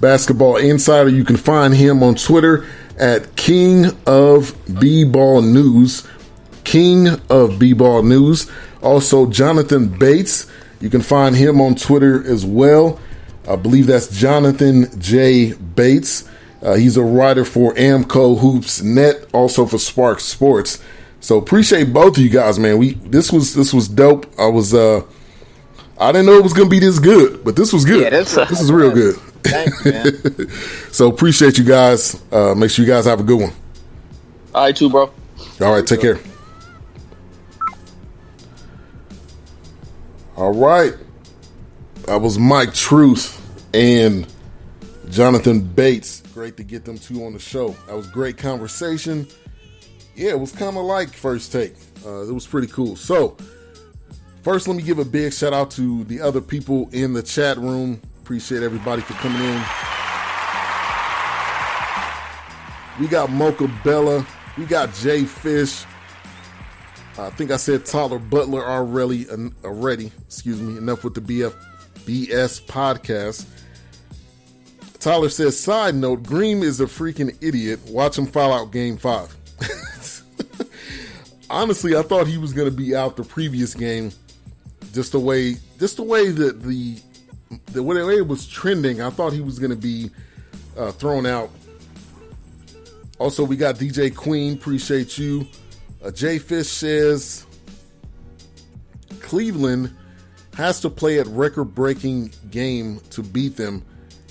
Basketball Insider. You can find him on Twitter at King of B-Ball News. King of B-Ball News. Also, Jonathan Bates. You can find him on Twitter as well. I believe that's Jonathan J. Bates. He's a writer for AmicoHoopsNet, also for Spark Sports. So appreciate both of you guys, man. This was dope. I didn't know it was gonna be this good, but this was good. Yeah, this is real good. Thanks, man. So appreciate you guys. Make sure you guys have a good one. All right, too, bro. All right, take care. All right. That was Mike Truth and Jonathan Bates. Great to get them two on the show. That was great conversation. Yeah, it was kind of like First Take. It was pretty cool. So, first, let me give a big shout out to the other people in the chat room. Appreciate everybody for coming in. We got Mocha Bella. We got Jay Fish. I think I said Tyler Butler already. Excuse me. Enough with the BS podcast. Tyler says, side note, Green is a freaking idiot. Watch him foul out game 5. Honestly, I thought he was going to be out the previous game. Just the way that the way it was trending, I thought he was going to be thrown out. Also, we got DJ Queen. Appreciate you. Jay Fish says, Cleveland has to play at record-breaking game to beat them.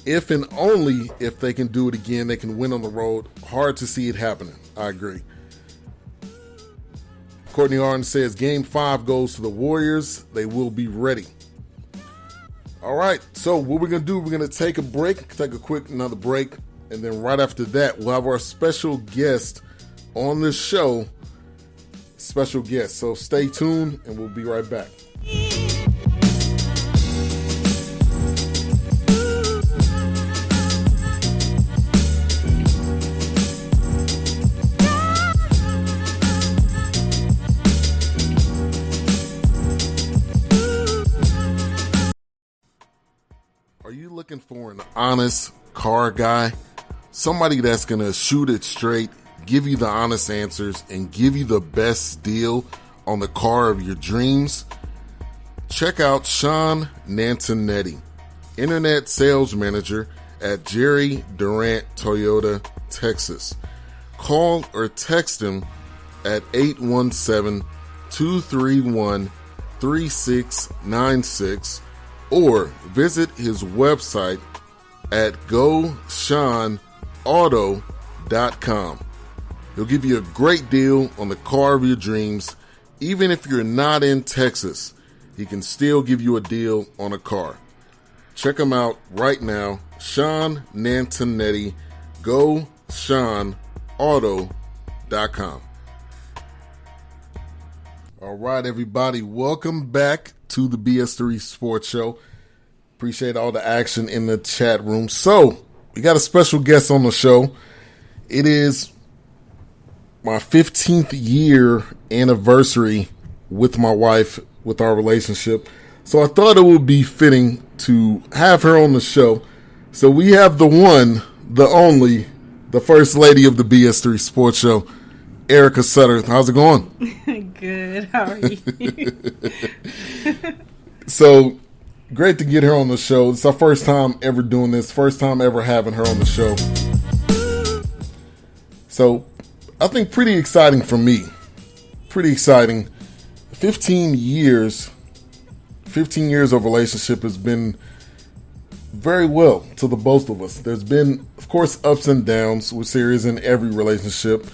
If and only if they can do it again, they can win on the road. Hard to see it happening. I agree. Courtney Arden says, Game 5 goes to the Warriors. They will be ready. All right, so what we're going to do, we're going to take a break, another break, and then right after that, we'll have our special guest on the show. Special guest. So stay tuned, and we'll be right back. Are you looking for an honest car guy? Somebody that's going to shoot it straight, give you the honest answers, and give you the best deal on the car of your dreams? Check out ShawnNataneti, Internet Sales Manager at Jerry Durant Toyota, Texas. Call or text him at 817-231-3696 or visit his website at GoShawnAuto.com. He'll give you a great deal on the car of your dreams. Even if you're not in Texas, he can still give you a deal on a car. Check him out right now. ShawnNataneti, GoShawnAuto.com. All right, everybody. Welcome back to the BS3 Sports Show. Appreciate all the action in the chat room. So, we got a special guest on the show. It is my 15th year anniversary with my wife, with our relationship. So I thought it would be fitting to have her on the show. So we have the one, the only, the first lady of the BS3 Sports Show, Erica Sudderth. How's it going? Good. How are you? So, great to get her on the show. It's our first time ever doing this. First time ever having her on the show. So, I think pretty exciting for me. Pretty exciting. 15 years of relationship has been very well to the both of us. There's been, of course, ups and downs, which there is in every relationship.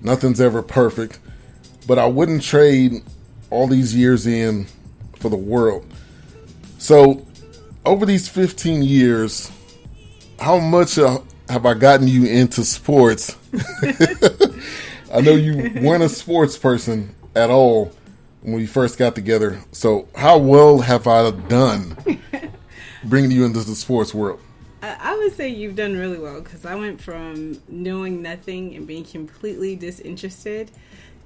Nothing's ever perfect. But I wouldn't trade all these years in for the world. So, over these 15 years, how much have I gotten you into sports? I know you weren't a sports person at all when we first got together. So, how well have I done bringing you into the sports world? I would say you've done really well, because I went from knowing nothing and being completely disinterested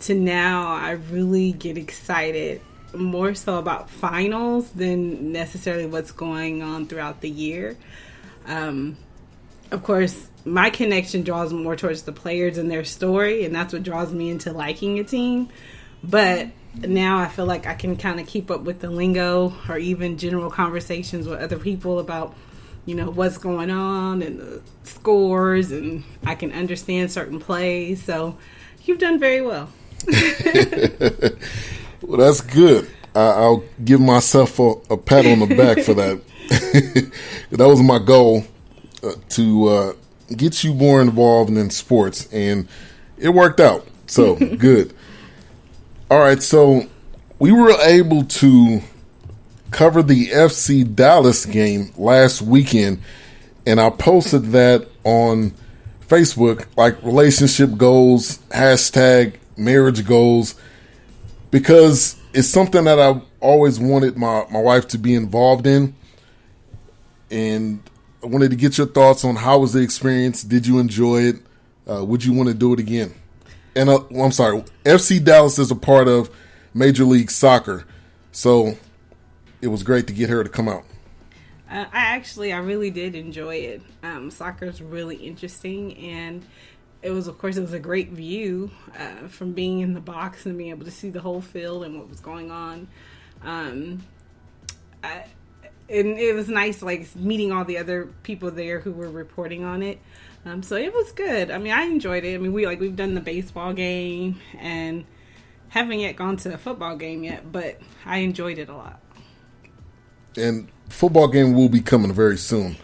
to now I really get excited more so about finals than necessarily what's going on throughout the year. of course, my connection draws more towards the players and their story, and that's what draws me into liking a team. But now I feel like I can kind of keep up with the lingo or even general conversations with other people about, what's going on and the scores, and I can understand certain plays. So you've done very well. Well, that's good. I'll give myself a pat on the back for that. That was my goal, to get you more involved in sports, and it worked out. So good. All right, so we were able to cover the FC Dallas game last weekend, and I posted that on Facebook, like relationship goals, hashtag marriage goals, because it's something that I always wanted my wife to be involved in, and I wanted to get your thoughts on how was the experience. Did you enjoy it? Would you want to do it again? And I'm sorry, FC Dallas is a part of Major League Soccer, so it was great to get her to come out. I really did enjoy it. Soccer is really interesting, and it was a great view from being in the box and being able to see the whole field and what was going on. And it was nice, like, meeting all the other people there who were reporting on it. So it was good. I mean, I enjoyed it. I mean, we've done the baseball game and haven't yet gone to a football game yet, but I enjoyed it a lot. And football game will be coming very soon,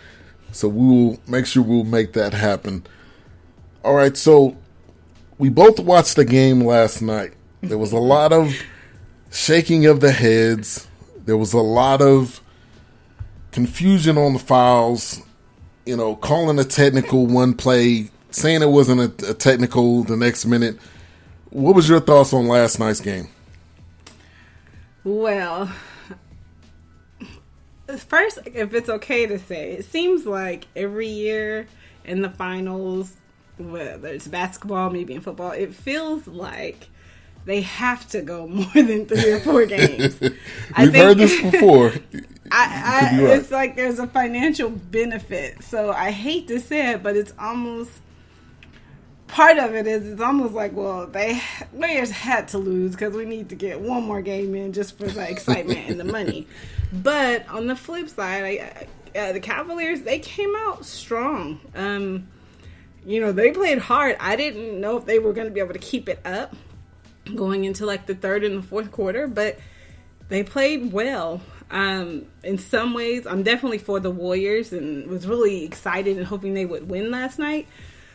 so we will make sure we'll make that happen. All right, so we both watched the game last night. There was a lot of shaking of the heads. There was a lot of confusion on the fouls, calling a technical one play, saying it wasn't a technical the next minute. What was your thoughts on last night's game? Well, first, if it's okay to say, it seems like every year in the finals, whether it's basketball, maybe in football, it feels like they have to go more than 3 or 4 games. We've heard this before. It's like there's a financial benefit. So I hate to say it, but it's almost, part of it is it's almost like, well, Warriors had to lose because we need to get one more game in just for the excitement and the money. But on the flip side, the Cavaliers, they came out strong. They played hard. I didn't know if they were going to be able to keep it up going into like the third and the fourth quarter, but they played well. In some ways, I'm definitely for the Warriors and was really excited and hoping they would win last night.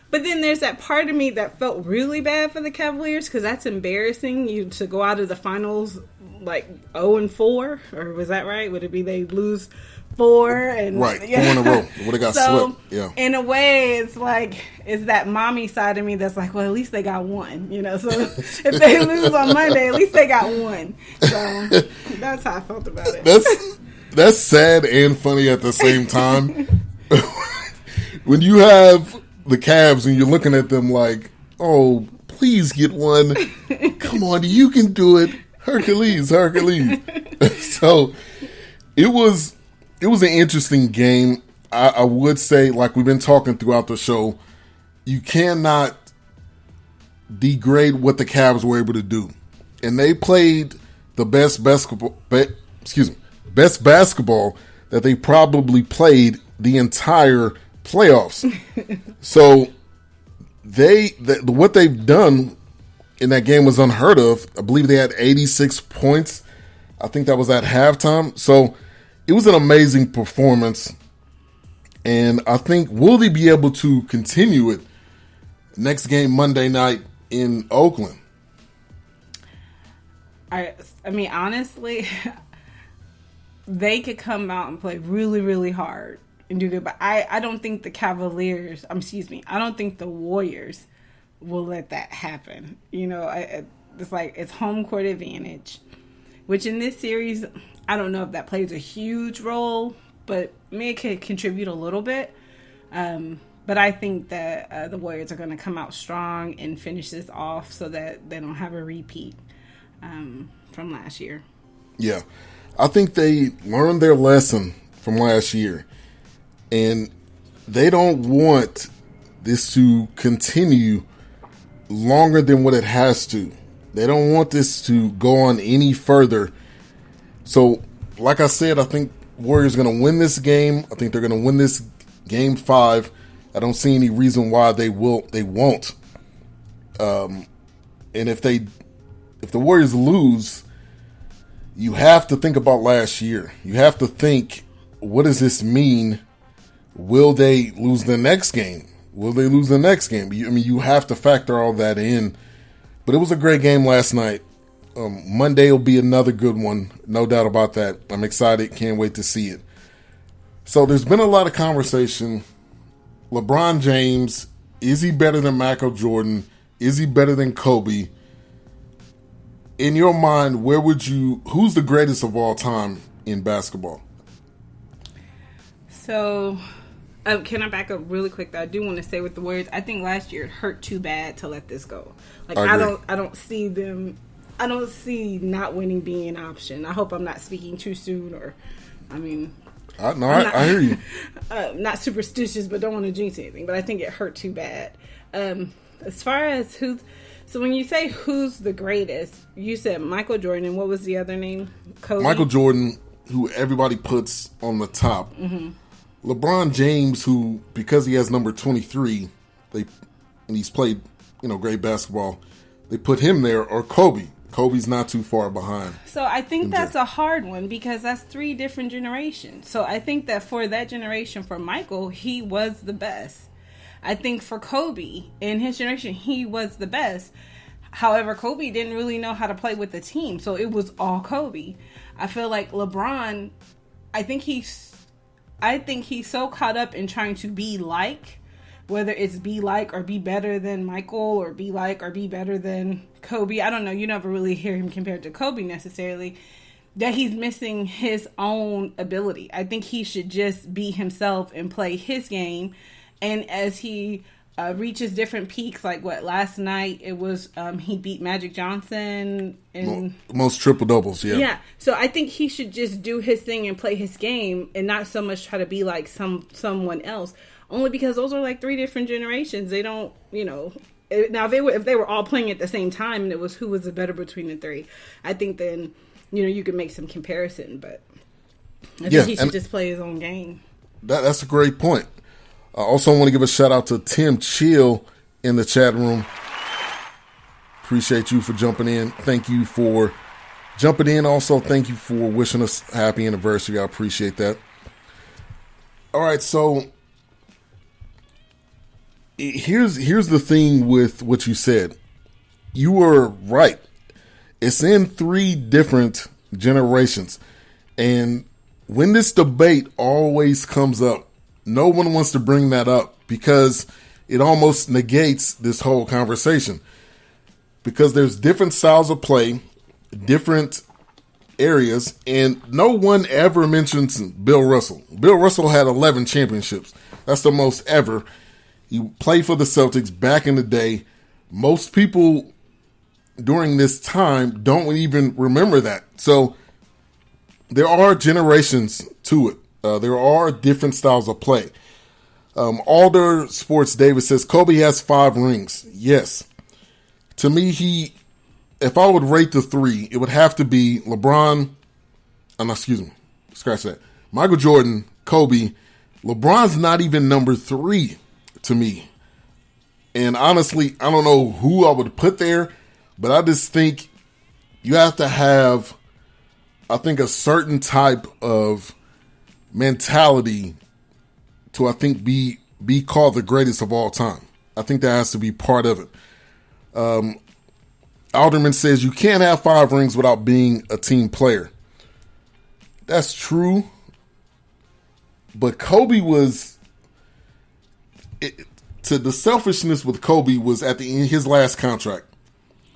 But then there's that part of me that felt really bad for the Cavaliers because that's embarrassing, you to go out of the finals like 0-4, or was that right? Would it be they lose 4 and right 4 in a row? Would have got swept. Yeah. In a way, it's like it's that mommy side of me that's like, well, at least they got one. So if they lose on Monday, at least they got one. So that's how I felt about it. That's sad and funny at the same time. When you have the Cavs and you're looking at them like, oh, please get one. Come on, you can do it. Hercules. So it was an interesting game. I would say, like we've been talking throughout the show, you cannot degrade what the Cavs were able to do. And they played the best basketball that they probably played the entire playoffs. So what they've done in that game was unheard of. I believe they had 86 points. I think that was at halftime. So it was an amazing performance. And I think, will they be able to continue it next game Monday night in Oakland? I mean, honestly, they could come out and play really, really hard and do good. But I don't think the I don't think the Warriors will let that happen. It's like it's home court advantage, which in this series, I don't know if that plays a huge role, but it could contribute a little bit. But I think that the Warriors are going to come out strong and finish this off so that they don't have a repeat from last year. Yeah. I think they learned their lesson from last year. And they don't want this to continue longer than what it has to. They don't want this to go on any further. So, like I said, I think Warriors are going to win this game. I think they're going to win this game 5. I don't see any reason why they won't. And if the Warriors lose, you have to think about last year. You have to think, what does this mean? Will they lose the next game? You have to factor all that in. But it was a great game last night. Monday will be another good one. No doubt about that. I'm excited. Can't wait to see it. So there's been a lot of conversation. LeBron James, is he better than Michael Jordan? Is he better than Kobe? In your mind, who's the greatest of all time in basketball? So, can I back up really quick? Though? I do want to say with the Warriors, I think last year it hurt too bad to let this go. Like I don't see them. I don't see not winning being an option. I hope I'm not speaking too soon, I hear you. Not superstitious, but don't want to jinx anything. But I think it hurt too bad. As far as so when you say who's the greatest, you said Michael Jordan, and what was the other name? Kobe? Michael Jordan, who everybody puts on the top. Mm-hmm. LeBron James, who, because he has number 23, and he's played, great basketball, they put him there, or Kobe. Kobe's not too far behind. So I think that's a hard one because that's 3 different generations. So I think that for that generation, for Michael, he was the best. I think for Kobe, in his generation, he was the best. However, Kobe didn't really know how to play with the team, so it was all Kobe. I feel like LeBron, I think he's so caught up in trying to be like, whether it's be like or be better than Michael or be like or be better than Kobe. I don't know. You never really hear him compared to Kobe necessarily. That he's missing his own ability. I think he should just be himself and play his game. And as he reaches different peaks, like last night it was he beat Magic Johnson and most triple doubles. Yeah. So I think he should just do his thing and play his game, and not so much try to be like someone else. Only because those are like 3 different generations. They don't, now if they were all playing at the same time and it was who was the better between the 3, I think then you could make some comparison. But I think he should just play his own game. That's a great point. I also want to give a shout out to Tim Chill in the chat room. Appreciate you for jumping in. Thank you for jumping in. Also, thank you for wishing us happy anniversary. I appreciate that. All right, so here's the thing with what you said. You were right. It's in 3 different generations. And when this debate always comes up, no one wants to bring that up because it almost negates this whole conversation. Because there's different styles of play, different areas, and no one ever mentions Bill Russell. Bill Russell had 11 championships. That's the most ever. He played for the Celtics back in the day. Most people during this time don't even remember that. So there are generations to it. There are different styles of play. Alder Sports David says Kobe has 5 rings. Yes. To me, if I would rate the 3, it would have to be LeBron. Scratch that. Michael Jordan, Kobe. LeBron's not even number 3 to me. And honestly, I don't know who I would put there, but I just think you have to have, I think, a certain type of mentality to, I think, be called the greatest of all time. I think that has to be part of it. Alderman says you can't have 5 rings without being a team player. That's true. But Kobe was, to the selfishness with Kobe was at the end his last contract.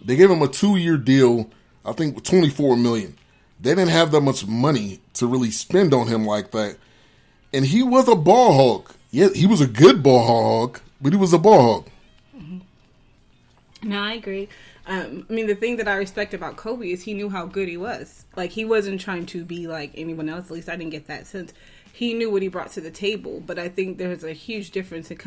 They gave him a 2-year deal, I think $24 million. They didn't have that much money to really spend on him like that. And he was a ball hog. Yeah, he was a good ball hog, but he was a ball hog. Mm-hmm. No, I agree. The thing that I respect about Kobe is he knew how good he was. Like, he wasn't trying to be like anyone else. At least I didn't get that sense. he knew what he brought to the table. But I think there's a huge difference in